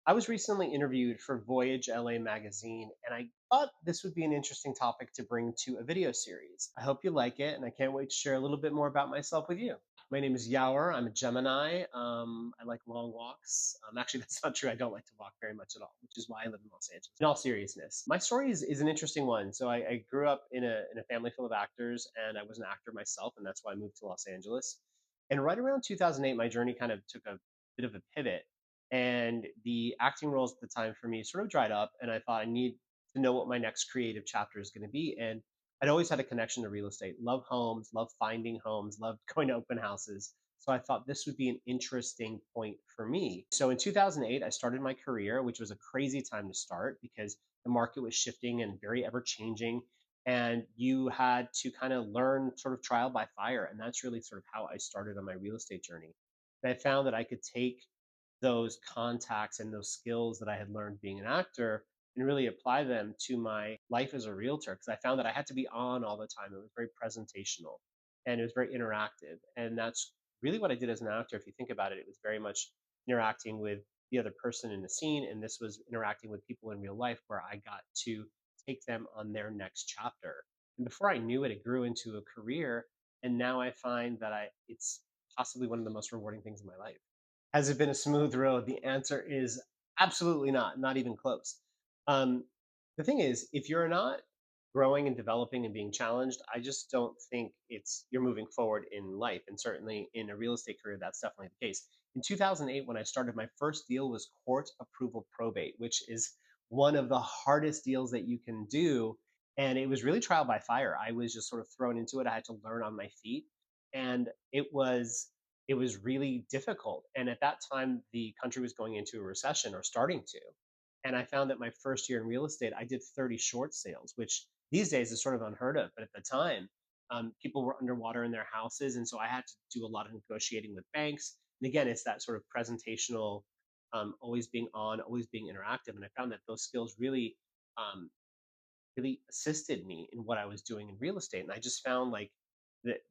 I was recently interviewed for Voyage LA magazine, and I thought this would be an interesting topic to bring to a video series. I hope you like it, and I can't wait to share a little bit more about myself with you. My name is Yawar. I'm a Gemini. I like long walks. Actually, that's not true. I don't like to walk very much at all, which is why I live in Los Angeles. In all seriousness, my story is an interesting one. So I grew up in a family full of actors, and I was an actor myself, and that's why I moved to Los Angeles. And right around 2008, my journey kind of took a bit of a pivot, and the acting roles at the time for me sort of dried up, and I thought I need to know what my next creative chapter is going to be. And I'd always had a connection to real estate, love homes, love finding homes, love going to open houses. So I thought this would be an interesting point for me. So in 2008, I started my career, which was a crazy time to start because the market was shifting and very ever changing, and you had to kind of learn sort of trial by fire. And that's really sort of how I started on my real estate journey. And I found that I could take those contacts and those skills that I had learned being an actor and really apply them to my life as a realtor, because I found that I had to be on all the time. It was very presentational and it was very interactive. And that's really what I did as an actor. If you think about it, it was very much interacting with the other person in the scene. And this was interacting with people in real life where I got to take them on their next chapter. And before I knew it, it grew into a career. And now I find that it's possibly one of the most rewarding things in my life. Has it been a smooth road? The answer is absolutely not, not even close. Um, the thing is, if you're not growing and developing and being challenged, I just don't think you're moving forward in life. And certainly in a real estate career, that's definitely the case. In 2008, when I started, my first deal was court approval probate, which is one of the hardest deals that you can do. And it was really trial by fire. I was just sort of thrown into it. I had to learn on my feet. And it was really difficult. And at that time, the country was going into a recession or starting to. And I found that my first year in real estate, I did 30 short sales, which these days is sort of unheard of. But at the time, people were underwater in their houses. And so I had to do a lot of negotiating with banks. And again, it's that sort of presentational, always being on, always being interactive. And I found that those skills um, really assisted me in what I was doing in real estate. And I just found like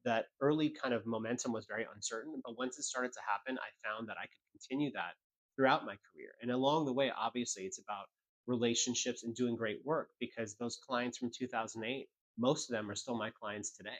that early kind of momentum was very uncertain. But once it started to happen, I found that I could continue that throughout my career. And along the way, obviously, it's about relationships and doing great work because those clients from 2008, most of them are still my clients today.